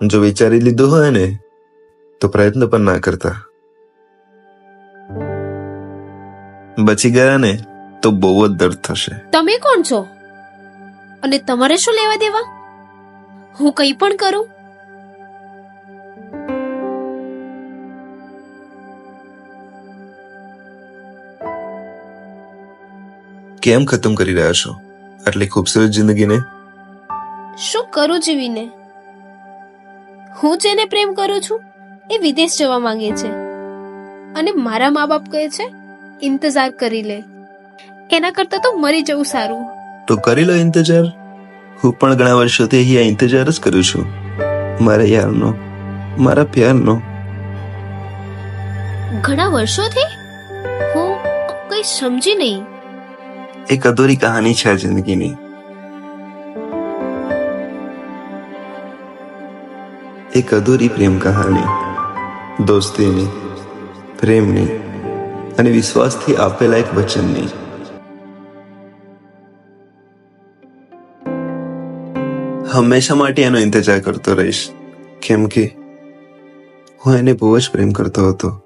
જો વિચારી લીધું હોય ને તો પ્રયત્ન પણ ના કરતા. બચી ગયા ને તો બહુ જ દર્દ થશે. તમે કોણ છો અને તમારે શું લેવા દેવા? હું કંઈ પણ કરું? કેમ ખતમ કરી રહ્યા છો આટલી ખૂબસૂરત જિંદગીને? શું કરું જીવીને? હું જેને પ્રેમ કરું છું એ વિદેશ જવા માંગે છે અને મારા મા બાપ કહે છે ઇંતજાર કરી લે. એના કરતા તો મરી જવું સારું. તો કરી લો ઇંતજાર. હું પણ ઘણા વર્ષોથી અહીંયા ઇંતજાર જ કરું છું, મારા યારનો, મારા પ્યારનો. ઘણા વર્ષોથી? હું કઈ સમજી નહીં. એક અધૂરી કહાની છે આ જિંદગીની. એક અધૂરી પ્રેમ કહાની, દોસ્તીની, પ્રેમની અને વિશ્વાસથી આપેલા એક વચનની. હંમેશા માટે એનો ઇંતજાર કરતો રહીશ, કેમ કે હું એને બહુ જ પ્રેમ કરતો હતો.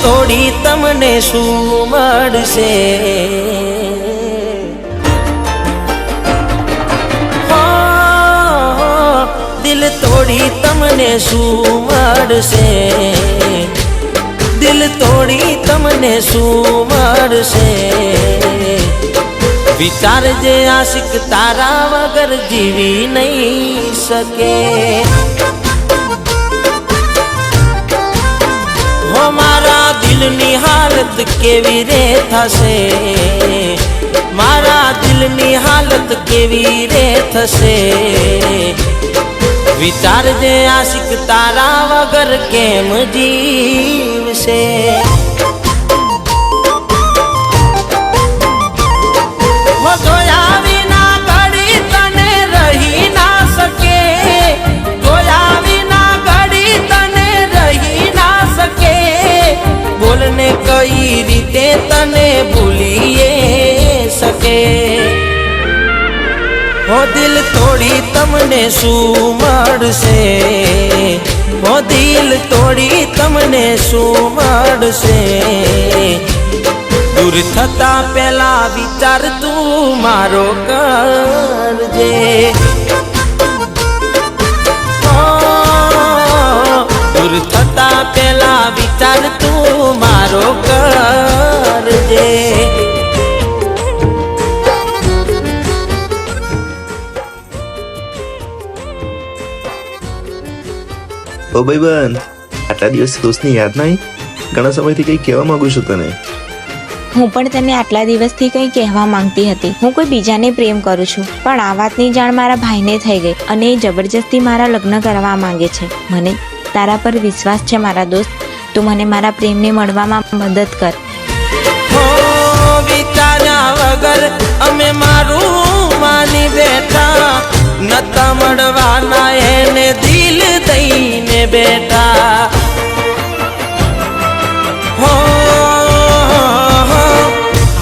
તોડી તમને શું મળશે? દિલ તોડી તમને શું મળશે? દિલ તોડી તમને શું મળશે? વિચારજે આશિક તારા વગર જીવી નહીં શકે. મારા દિલની હાલત કેવી રે થશે? મારા દિલની હાલત કેવી રે થશે? વિચારજે આશિક તારા વગર કેમ જીવશે? જોયા વિના ઘડી તને રહી ના શકે. જોયા વિના ઘડી તને રહી ના શકે. બોલને કઈ રીતે તને ભૂલીએ શકે? હો દિલ તોડી તમને શું મળશે? હો દિલ તોડી તમને શું મળશે? દૂર થતા પેલા વિચાર તું મારો કરજે. દૂર થતા પેલા વિચાર તું મારો કરજે. ઓ ભાઈબંધ, આટલા દિવસ દોસ્તની યાદ નહીં? ઘણા સમયથી કંઈ કહેવા માંગુ છું તને. હું પણ તને આટલા દિવસથી કંઈ કહેવા માંગતી હતી. હું કોઈ બીજાને પ્રેમ કરું છું, પણ આ વાતની જાણ મારા ભાઈને થઈ ગઈ અને એ જબરજસ્તી મારા લગ્ન કરવા માંગે છે. મને તારા પર વિશ્વાસ છે મારા દોસ્ત. તું મને મારા પ્રેમને મળવામાં મદદ કર. વિચાર્યા વગર અમે મારું માની બેઠા, નતા મળવાના એને દિલ દઈને બેઠા.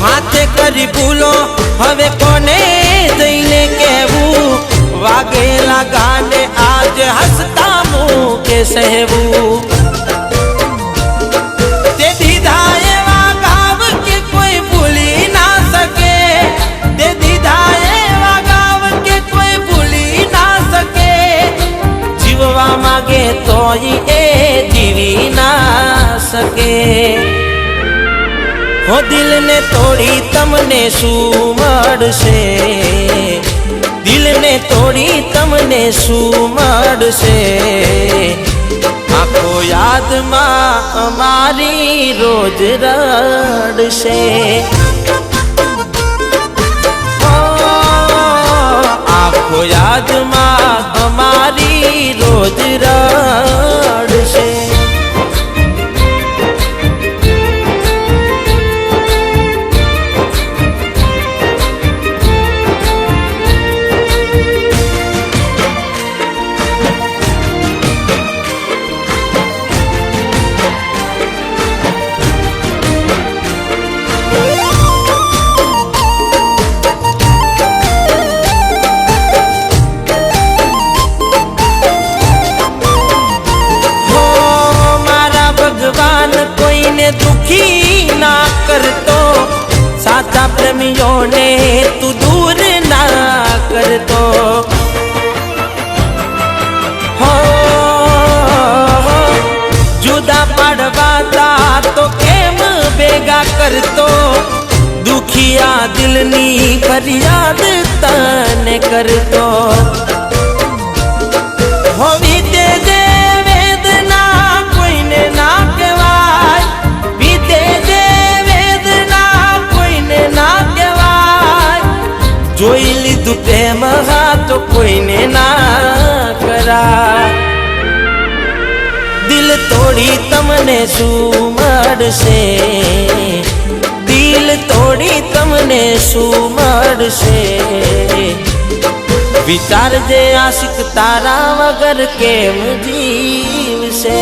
હાથે કરી ભૂલો હવે કોને જઈને કહેવું? વાગેલા ગાને આજ હસતા મૂકે સહેવું. તે દીધા એવા ગાવ કે કોઈ ભૂલી ના શકે. તે દીધા એવા ગાવ કે કોઈ ભૂલી ના શકે. જીવવા માંગે તોય એ જીવી ના શકે. હો દિલને તોડી તમને શું મળશે? દિલને તોડી તમને શું મળશે? આખો યાદમાં અમારી રોજ રડશે. આખો યાદમાં અમારી રોજ રડશે. દુખી ના કરતો, સાચા પ્રેમીઓને તું દૂર ના કરતો. હો જુદા પાડવાતા તો કેમ ભેગા કરતો, દુખિયા દિલની ફરિયાદ તને કરતો. હો વીતે જે વેદના કોઈને ના કહેવાય, જોઈ લીધું પ્રેમ તો કોઈને ના કરા. દિલ તોડી તમને શું મળશે, દિલ તોડી તમને શું મળશે. વિચારજે આશિક તારા વગર કેમ જીવશે.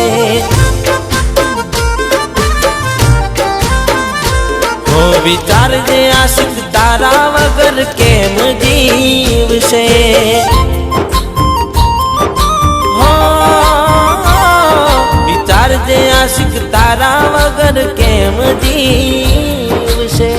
વિચારજે આશિક તારા વગર કેમ જીવશે. વિચારજે આશિક તારા વગર કેમ જીવશે.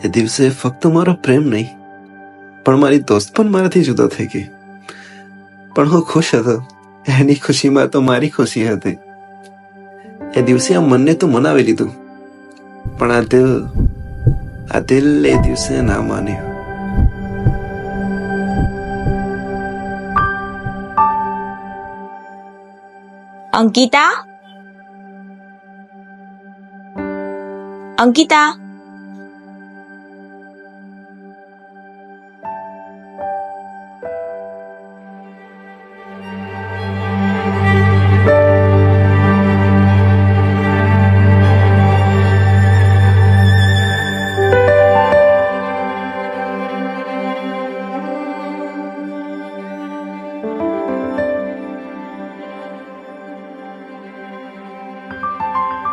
એ દિવસે ફક્ત મારો પ્રેમ નહીં પણ મારી દોસ્ત પણ મારાથી જુદો થઈ ગઈ. પણ હું ખુશ હતો, એની ખુશીમાં તો મારી ખુશી હતી. એ દિવસે આ મનને તો મનાવી લીધું, પણ આ દિલ એ દિવસે ના માન્યું. અંકિતા, અંકિતા,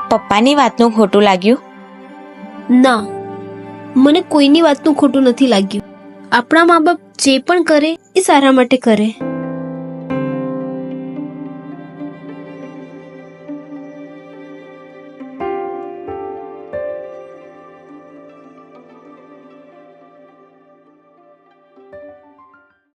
પપ્પાની વાતનું ખોટું લાગ્યું? ના, મને કોઈની વાતનું ખોટું નથી લાગ્યું. આપણા મા બાપ જે પણ કરે એ સારા માટે કરે.